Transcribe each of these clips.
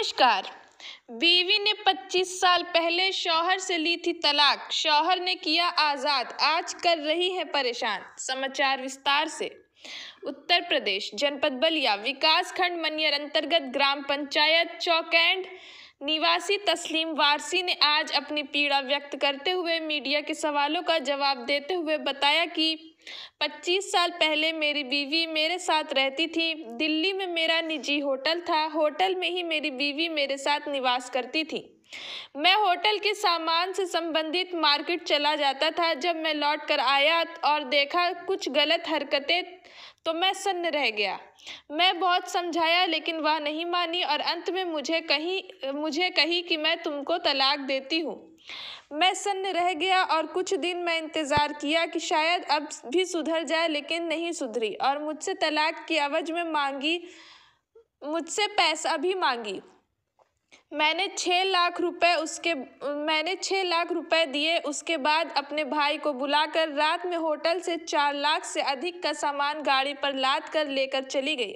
नमस्कार। बीवी ने 25 साल पहले शौहर से ली थी तलाक, शौहर ने किया आजाद, आज कर रही है परेशान। समाचार विस्तार से। उत्तर प्रदेश, जनपद बलिया, विकास खंड मनियर अंतर्गत ग्राम पंचायत चौकैंड निवासी तस्लीम वारसी ने आज अपनी पीड़ा व्यक्त करते हुए मीडिया के सवालों का जवाब देते हुए बताया कि 25 साल पहले मेरी बीवी मेरे साथ रहती थी। दिल्ली में मेरा निजी होटल था, होटल में ही मेरी बीवी मेरे साथ निवास करती थी। मैं होटल के सामान से संबंधित मार्केट चला जाता था। जब मैं लौट कर आया और देखा कुछ गलत हरकतें तो मैं सन्न रह गया। मैं बहुत समझाया लेकिन वह नहीं मानी और अंत में मुझे कही कि मैं तुमको तलाक देती हूँ। मैं सन्न रह गया और कुछ दिन मैं इंतज़ार किया कि शायद अब भी सुधर जाए, लेकिन नहीं सुधरी और मुझसे तलाक की एवज में मुझसे पैसा भी मांगी। मैंने 6 लाख रुपए दिए। उसके बाद अपने भाई को बुलाकर रात में होटल से 4 लाख से अधिक का सामान गाड़ी पर लाद कर लेकर चली गई।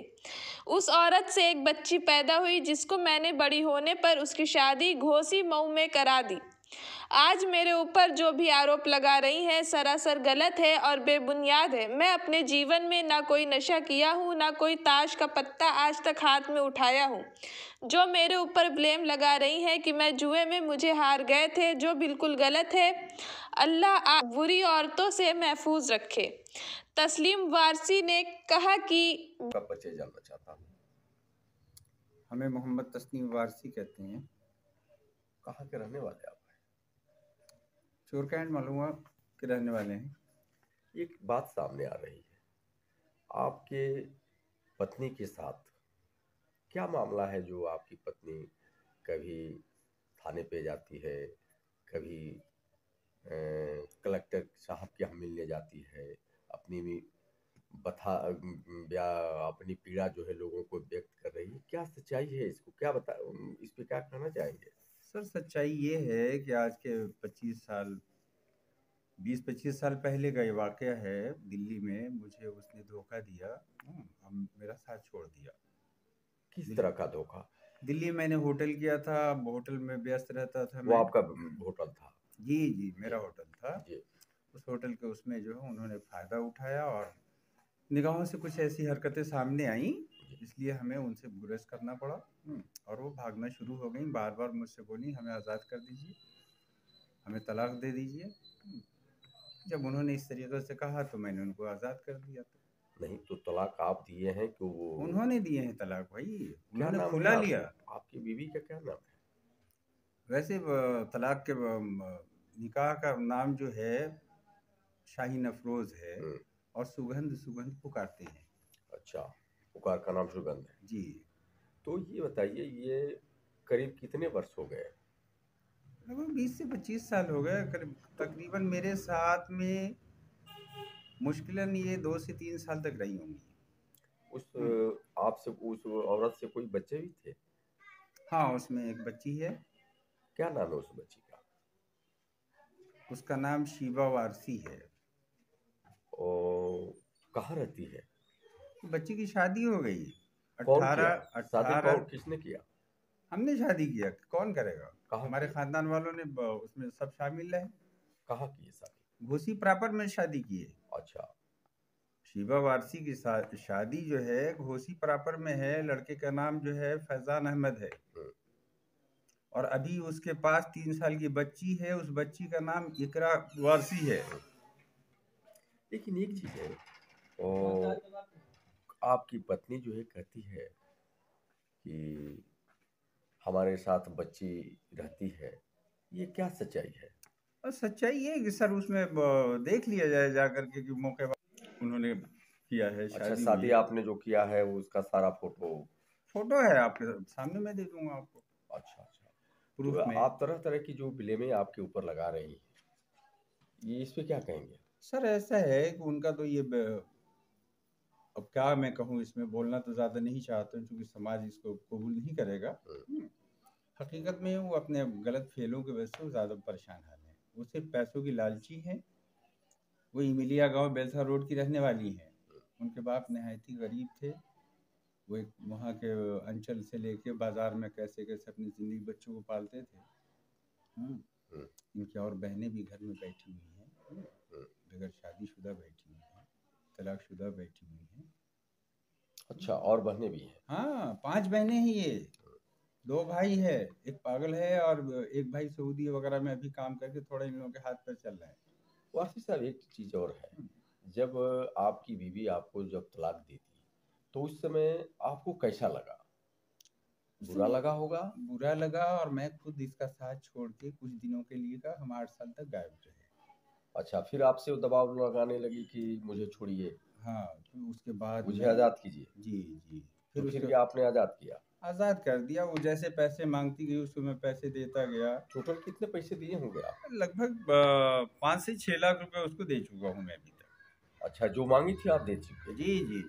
उस औरत से एक बच्ची पैदा हुई जिसको मैंने बड़ी होने पर उसकी शादी घोसी मऊ में करा दी। आज मेरे ऊपर जो भी आरोप लगा रही हैं सरासर गलत है और बेबुनियाद है। मैं अपने जीवन में ना कोई नशा किया हूँ, ना कोई ताश का पत्ता आज तक हाथ में उठाया हूँ। जो मेरे ऊपर ब्लेम लगा रही हैं कि मैं जुए में मुझे हार गए थे, जो बिल्कुल गलत है। अल्लाह आप बुरी औरतों से महफूज रखे। तस्लीम वारसी ने कहा कि परिचय जानना चाहता हूँ। हमें मोहम्मद तस्लीम वारसी कहते हैं। कहाँ के रहने वाले आप? चोरकैंड मालूमा के रहने वाले हैं। एक बात सामने आ रही है, आपके पत्नी के साथ क्या मामला है जो आपकी पत्नी कभी थाने पे जाती है, कभी कलेक्टर साहब के यहाँ मिलने जाती है, अपनी अपनी पीड़ा जो है लोगों को व्यक्त कर रही है। क्या सच्चाई है, इसको क्या इस पे क्या कहना चाहेंगे? सर, सच्चाई ये है कि आज के 20-25 साल पहले का ये वाक़या है। दिल्ली में मुझे उसने धोखा दिया, हम मेरा साथ छोड़ दिया। किस तरह का धोखा? दिल्ली मैंने होटल किया था, होटल में व्यस्त रहता था वो मैं। आपका होटल था? जी, मेरा होटल था। जी। उस होटल के उसमें जो है उन्होंने फ़ायदा उठाया और निगाहों से कुछ ऐसी हरकतें सामने आई, इसलिए हमें उनसे गुरेज करना पड़ा। और वो भागना शुरू हो गई। बार बार मुझसे बोली हमें आज़ाद कर दीजिए, हमें तलाक दे दीजिए। जब उन्होंने इस तरीके से कहा तो मैंने उनको आज़ाद कर दिया। नहीं तो तलाक आप दिए हैं कि वो? उन्होंने दिए हैं तलाक भाई, क्या उन्होंने नाम खुला है लिया। आपकी बीवी का क्या नाम है? वैसे तलाक के निकाह का नाम जो है शाहीन अफरोज है और सुगंध पुकारते हैं। अच्छा, पुकार का नाम सुगंध है जी। तो ये बताइए, ये करीब कितने वर्ष हो गए? लगभग 20 से 25 साल हो गए करीब। तकरीबन मेरे साथ में मुश्किलन ये 2 से 3 साल तक रही होंगी। आपसे उस औरत से कोई बच्चे भी थे? हाँ, उसमें एक बच्ची है। क्या नाम है उस बच्ची का? उसका नाम शीबा वारसी है। और कहाँ रहती है? बच्ची की शादी हो गई। कौन किया? 18 किसने किया? हमने शादी किया, कौन करेगा? हमारे किया? खानदान वालों ने उसमें सब शामिल रहे। कहाँ की शादी? घोसी प्रॉपर में शादी की है। अच्छा। शीबा वारसी की शादी जो है घोसी प्रॉपर में है। लड़के का नाम जो है फैजान अहमद है और अभी उसके पास 3 साल की बच्ची है। उस बच्ची का नाम इकरा वारसी है। लेकिन एक चीज है, और आपकी पत्नी जो है कहती है कि हमारे साथ बच्ची रहती है, ये क्या सच्चाई है? और सच्चाई ये है कि सर उसमें देख लिया जाए जाकर के कि मौके पर उन्होंने किया है। अच्छा, शादी आपने जो किया है उसका सारा फोटो है आपके सामने, मैं दे दूंगा आपको। अच्छा। प्रूफ तो में आप तरह तरह की जो ब्लेमें आपके ऊपर लगा रही हैं, ये इस पे क्या कहेंगे? सर ऐसा है कि उनका तो ये अब क्या मैं कहूँ, इसमें बोलना तो ज़्यादा नहीं चाहता हूँ क्योंकि समाज इसको कबूल नहीं करेगा। हकीकत में वो अपने गलत फेलों की वजह से वो ज़्यादा परेशान हाल है। वो सिर्फ पैसों की लालची हैं। वो इमिलिया गांव बेलसा रोड की रहने वाली हैं। उनके बाप नहायत ही गरीब थे। वो एक वहाँ के अंचल से लेके बाजार में कैसे कैसे अपनी ज़िंदगी बच्चों को पालते थे। हम्म, इनकी और बहनें भी घर में बैठी हुई हैं, हम्म। बगैर शादीशुदा बैठी हुई हैं, तलाकशुदा बैठी हुई हैं। अच्छा, और बहनें भी हैं? हाँ, 5 बहनें हैं ये, 2 भाई है, एक पागल है और एक भाई सऊदी वगैरह में अभी काम करके थोड़ा इन लोगों के हाथ पैर चल रहा है। वासी साहब, एक चीज और है, जब आपकी बीवी आपको जब तलाक दी थी, तो उस समय आपको कैसा लगा? बुरा लगा होगा? बुरा लगा, और मैं खुद इसका साथ छोड़ के कुछ दिनों के लिए का हम 8 साल तक गायब रहे। अच्छा, फिर आपसे वो दबाव लगाने लगी कि मुझे छोड़िए, हाँ, फिर उसके बाद मुझे मैं आजाद कीजिए। जी, जी। तो फिर फिर उसके क्या आपने आजाद किया? आज़ाद कर दिया। वो जैसे पैसे माँगती गई उसको मैं पैसे देता गया। टोटल कितने पैसे दिए होंगे आप? लगभग 5 से 6 लाख रुपए उसको दे चुका हूँ मैं अभी तक। अच्छा, जो मांगी थी आप दे चुके? जी, जी, जी।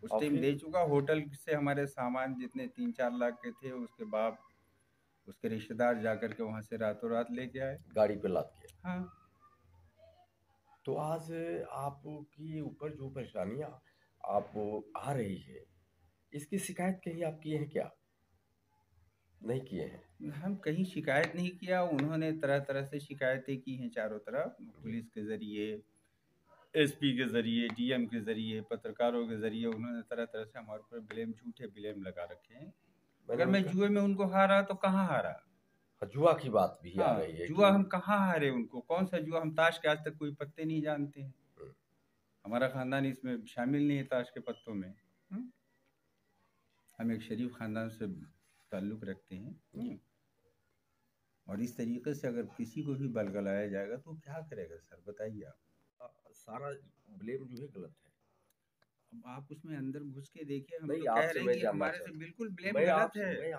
उस और टाइम फिर? दे चुका। होटल से हमारे सामान जितने 3-4 लाख के थे, उसके बाद उसके रिश्तेदार जाकर के वहाँ से रातों रात लेके आए। गाड़ी पे लाद के? हाँ। तो आज आपके ऊपर जो परेशानियां आप आ रही है, इसकी शिकायत कहीं आप किए हैं क्या? नहीं किए हैं? हम कहीं शिकायत नहीं किया। उन्होंने तरह-तरह से शिकायतें की हैं चारों तरफ, जी। पुलिस के ज़रिए, एसपी के ज़रिए, डीएम के ज़रिए, पत्रकारों के ज़रिए। उन्होंने तरह-तरह से हमारे ऊपर ब्लेम, झूठे ब्लेम लगा रखे हैं। मैंने अगर मैं उनका जुए में उनको हारा तो कहाँ हारा? जुआ की बात भी आ हाँ, रही है जुआ कि हम कहाँ हारे उनको? कौन सा जुआ? हम ताश के आज तक कोई पत्ते नहीं जानते हैं। हम्म, हमारा खानदान इसमें शामिल नहीं है ताश के पत्तों में। हुँ? हम एक शरीफ खानदान से ताल्लुक़ रखते हैं। जी। और इस तरीके से अगर किसी को भी बलगलाया जाएगा तो क्या करेगा सर, बताइए आप? सारा ब्लेम जो है गलत है। अब आप उसमें अंदर घुस के देखिए, हम नहीं, तो कह आपसे रहे हैं मैं कि जानना हमारे से चाहता बिल्कुल हूँ, ब्लेम गलत है।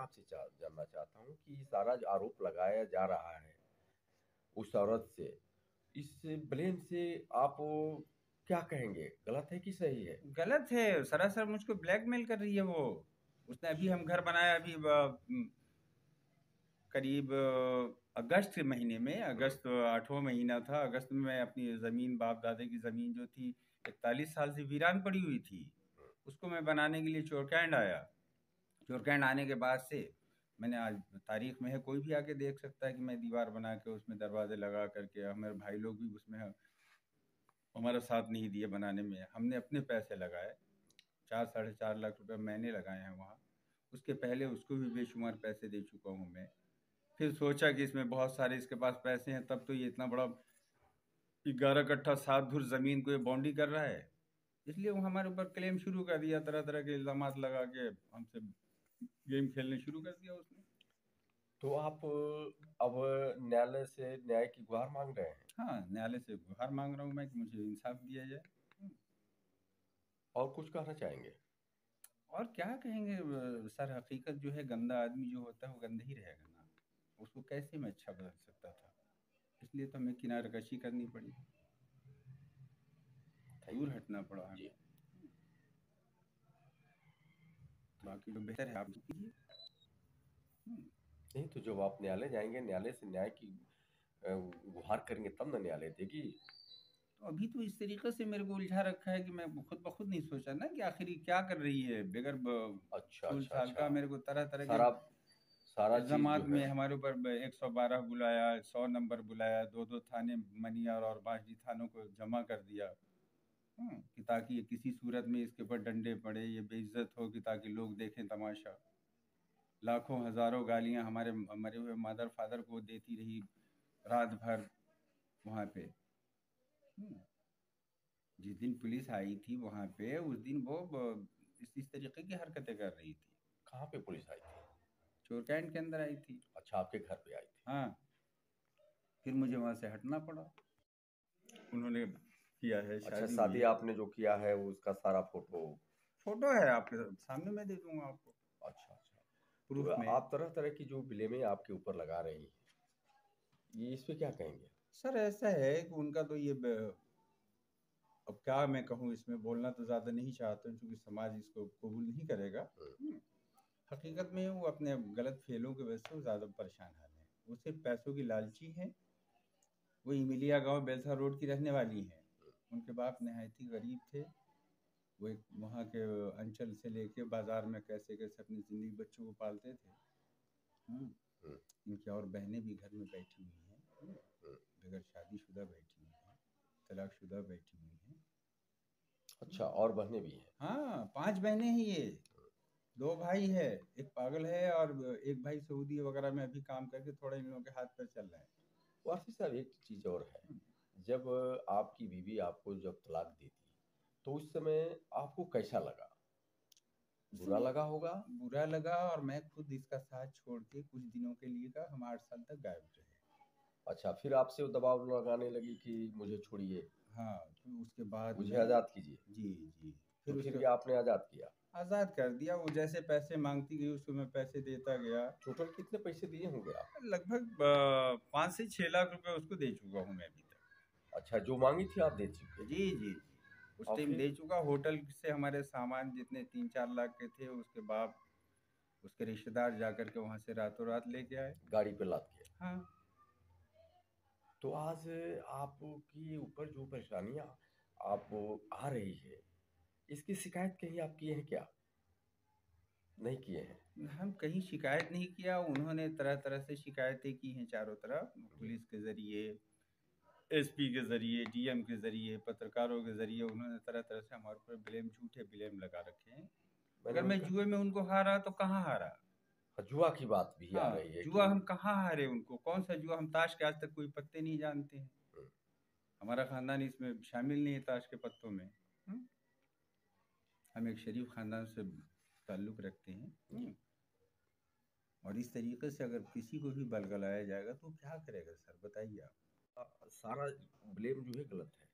जानना चाहता हूँ कि सारा जो आरोप लगाया जा रहा है उस औरत से, इस ब्लेम से आप क्या कहेंगे? गलत है कि सही है? गलत है, सरासर मुझको ब्लैकमेल कर रही है वो। उसने अभी हम घर बनाया अभी करीब अगस्त के महीने में, अगस्त 8वां महीना था। अगस्त में मैं अपनी ज़मीन, बाप दादे की ज़मीन जो थी 41 साल से वीरान पड़ी हुई थी, उसको मैं बनाने के लिए चोरकैंड आया। चोरकैंड आने के बाद से मैंने, आज तारीख में है, कोई भी आके देख सकता है कि मैं दीवार बना के उसमें दरवाजे लगा करके, हमारे भाई लोग भी उसमें हमारा साथ नहीं दिए बनाने में। हमने अपने पैसे लगाए, 4-4.5 लाख रुपए मैंने लगाए हैं वहाँ। उसके पहले उसको भी बेशुमार पैसे दे चुका हूँ मैं। फिर सोचा कि इसमें बहुत सारे इसके पास पैसे हैं, तब तो ये इतना बड़ा 11 कट्ठा 7 धुर ज़मीन को ये बाउंड्री कर रहा है। इसलिए वो हमारे ऊपर क्लेम शुरू कर दिया, तरह-तरह के इल्ज़ामात लगा के हमसे गेम खेलने शुरू कर दिया उसने। तो आप अब न्यायालय से न्याय की गुहार मांग रहे हैं? हाँ, न्यायालय से गुहार माँग रहा हूँ मैं कि मुझे इंसाफ़ दिया जाए। और कुछ कहना चाहेंगे? और क्या कहेंगे, सर हकीकत जो है, गंदा आदमी जो होता है वो गंदा ही रहेगा ना। उसको कैसे मैं अच्छा बदल सकता था? इसलिए तो हमें किनारकशी करनी पड़ी, थैंक दूर यू। हटना पड़ा हमें। जी। बाकी तो बेहतर है आप कीजिए। हुँ। नहीं, तो जब आप न्यायालय जाएंगे, न्यायालय से न्याय की गुहार करेंगे, तब ना न्यायालय देगी। तो अभी तो इस तरीके से मेरे को उलझा रखा है कि मैं खुद ब खुद नहीं सोचा ना कि आखिर ये क्या कर रही है बगैर अच्छा, सूल अच्छा, साल अच्छा। का। मेरे को तरह तरह के सारा सारा चीज इल्जामात जो में है। हमारे ऊपर 112 बुलाया, 100 नंबर बुलाया, 2-2 थाने मनियार और बांसडी थानों को जमा कर दिया। कि ताकि ये किसी सूरत में इसके ऊपर डंडे पड़े, ये बेइज्जत हो, कि ताकि लोग देखें तमाशा। लाखों हज़ारों गालियाँ हमारे मरे हुए मदर फादर को देती रही रात भर वहाँ पे। हुँ। जिस दिन पुलिस आई थी वहाँ पे, उस दिन वो इस तरीके की हरकतें कर रही थी। कहाँ पे पुलिस आई थी? चोरकैंड के अंदर आई थी। अच्छा, आपके घर पे आई थी? हाँ, फिर मुझे वहाँ से हटना पड़ा। उन्होंने किया है, अच्छा, शादी हुई शादी है। आपने जो किया है वो उसका सारा फोटो? फ़ोटो है आपके सामने, मैं दे दूँगा आपको अच्छा, अच्छा। तो प्रूफ़ में। आप तरह तरह की जो ब्लेमें आपके ऊपर लगा रही हैं, ये इस पे क्या कहेंगे? सर ऐसा है कि उनका तो ये अब क्या मैं कहूँ, इसमें बोलना तो ज़्यादा नहीं चाहता हूँ क्योंकि समाज इसको कबूल नहीं करेगा। हम्म, हकीकत में वो अपने गलत फ़ेलों की वजह से वो ज़्यादा परेशान हाल है। वो सिर्फ़ पैसों की लालची हैं। वो इमिलिया गाँव बेलसा रोड की रहने वाली हैं। उनके बाप नहायत ही गरीब थे। वो एक वहाँ के अंचल से लेके बाजार में कैसे कैसे अपनी जिंदगी बच्चों को पालते थे। हम्म, इनकी और बहनें भी घर में बैठी हुई हैं, बगैर शादीशुदा बैठी हुई हैं, तलाकशुदा बैठी हुई हैं। अच्छा, और बहनें भी हैं? हाँ, 5 बहनें हैं ये, 2 भाई है, एक पागल है और एक भाई सऊदी वगैरह में अभी काम करके थोड़ा इन लोगों के हाथ पैर चल रहा है। वासी साहब, एक चीज और है, जब आपकी बीवी आपको जब तलाक दी थी तो उस समय आपको कैसा लगा? बुरा लगा होगा? बुरा लगा, और मैं खुद इसका साथ छोड़ के कुछ दिनों के लिए का हम 8 साल तक गायब रहे। अच्छा, फिर आपसे वो दबाव लगाने लगी कि मुझे छोड़िए, हाँ, तो उसके बाद मुझे में आजाद कीजिए। जी जी तो फिर फिर उसके क्या आपने आजाद किया? आज़ाद कर दिया। वो जैसे पैसे मांगती गई उसको मैं पैसे देता गया। टोटल कितने पैसे दिए होंगे आप? लगभग 5 से 6 लाख रुपए उसको दे चुका हूँ मैं अभी तक। अच्छा, जो मांगी थी आप दे चुके? जी जी जी उस और टाइम फिर? दे चुका। होटल से हमारे सामान जितने 3-4 लाख के थे, उसके बाद उसके रिश्तेदार जाकर के वहाँ से रातों रात लेके आए। गाड़ी पे लाद के? हाँ, तो आज आपके ऊपर जो परेशानियां आप आ रही है, इसकी शिकायत कहीं आप किए हैं क्या? नहीं किए हैं? हम कहीं शिकायत नहीं किया। उन्होंने तरह तरह से शिकायतें की हैं चारों तरफ, पुलिस के ज़रिए, एसपी के ज़रिए, डीएम के ज़रिए, पत्रकारों के ज़रिए। उन्होंने तरह तरह से हमारे ऊपर ब्लेम, झूठे ब्लेम लगा रखे हैं। मैंने अगर मैं उनका जुए में उनको हारा तो कहाँ हारा? जुआ की बात भी आ हाँ, रही है जुआ कि हम कहाँ हारे उनको? कौन सा जुआ? हम ताश के आज तक कोई पत्ते नहीं जानते हैं। हम्म, हमारा खानदान इसमें शामिल नहीं है ताश के पत्तों में। हम एक शरीफ खानदान से ताल्लुक़ रखते हैं। और इस तरीके से अगर किसी को भी बलगलाया जाएगा तो क्या करेगा सर, बताइए आप? सारा ब्लेम जो है गलत है।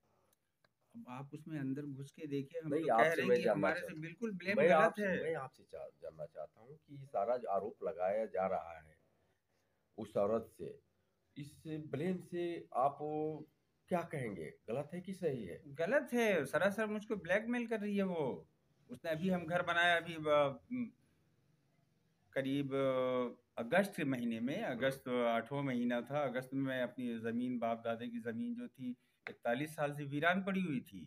अब आप उसमें अंदर घुस के देखिए। हम नहीं, तो कह आपसे रहे हैं मैं कि जानना हमारे से चाहता बिल्कुल हूँ, ब्लेम गलत है। मैं आपसे जानना चाहता हूँ कि सारा जो आरोप लगाया जा रहा है उस औरत से, इस ब्लेम से आप क्या कहेंगे, गलत है कि सही है? गलत है, सरासर मुझको ब्लैकमेल कर रही है वो। उसने अभी हम घर बनाया, अभी करीब अगस्त के महीने में, अगस्त 8वां महीना था। अगस्त में मैं अपनी ज़मीन, बाप दादे की ज़मीन जो थी 41 साल से वीरान पड़ी हुई थी,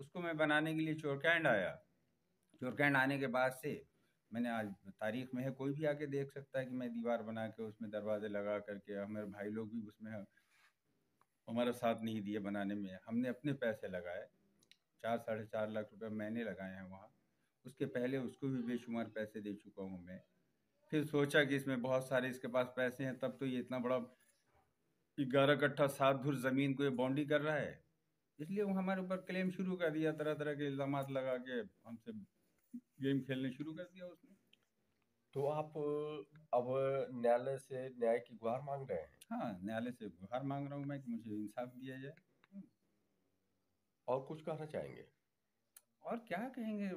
उसको मैं बनाने के लिए चोरकैंड आया। चोरकैंड आने के बाद से मैंने, आज तारीख में है, कोई भी आके देख सकता है कि मैं दीवार बना के उसमें दरवाजे लगा करके, हमारे भाई लोग भी उसमें हमारा साथ नहीं दिए बनाने में। हमने अपने पैसे लगाए, 4-4.5 लाख रुपए मैंने लगाए हैं वहाँ। उसके पहले उसको भी बेशुमार पैसे दे चुका हूँ मैं। फिर सोचा कि इसमें बहुत सारे इसके पास पैसे हैं, तब तो ये इतना बड़ा 11 कट्ठा 7 धुर ज़मीन को ये बाउंड्री कर रहा है। इसलिए वो हमारे ऊपर क्लेम शुरू कर दिया, तरह तरह के इल्ज़ामात लगा के हमसे गेम खेलने शुरू कर दिया उसने। तो आप अब न्यायालय से न्याय की गुहार मांग रहे हैं? हाँ, न्यायालय से गुहार मांग रहा हूँ मैं कि मुझे इंसाफ दिया जाए। और कुछ कहना चाहेंगे? और क्या कहेंगे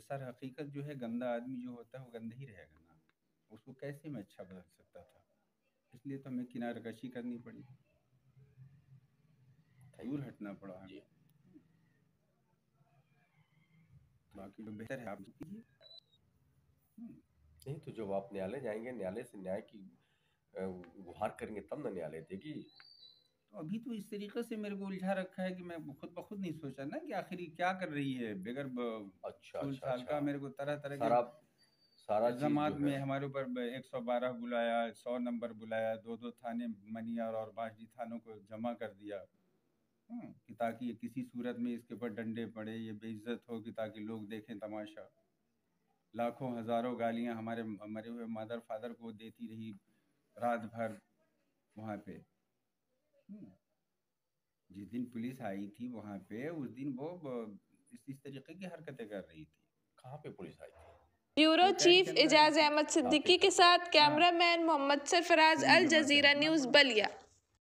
सर, हकीकत जो है, गंदा आदमी जो होता है वो गंदा ही रहेगा ना। उसको कैसे मैं अच्छा बदल सकता था? इसलिए तो हमें किनारे कशी करनी पड़ी, दूर हटना पड़ा हमें। बाकी तो बेहतर है आप कीजिए। नहीं, तो जब आप न्यायालय जाएंगे, न्यायालय से न्याय की गुहार करेंगे तब ना न्यायालय देगी। तो अभी तो इस तरीके से मेरे को उलझा रखा है कि मैं खुद ब खुद नहीं सोचा ना कि आखिर ये क्या कर रही है बगैर अच्छा सूल अच्छा साल का। अच्छा, मेरे को तरह तरह के सारा चीज इल्जामात जो में है। हमारे ऊपर 112 बुलाया, 100 नंबर बुलाया, 2-2 थाने मनियार और बांसडी थानों को जमा कर दिया। कि ताकि ये किसी सूरत में इसके ऊपर डंडे पड़े, ये बेइज्जत हो, कि ताकि लोग देखें तमाशा। लाखों हजारों गालियां हमारे मरे हुए मदर फादर को देती रही रात भर वहाँ पे। जिस दिन पुलिस आई थी वहाँ पे, उस दिन वो इस तरीके की हरकतें कर रही थी। कहाँ पे पुलिस आई थी? ब्यूरो चोरकैंड चीफ के अंदर आई एजाज थी। अहमद सिद्दीकी के साथ हाँ, कैमरामैन मोहम्मद सरफराज, तो अल मुझे वहाँ से जजीरा हटना न्यूज़, पड़ा। बलिया।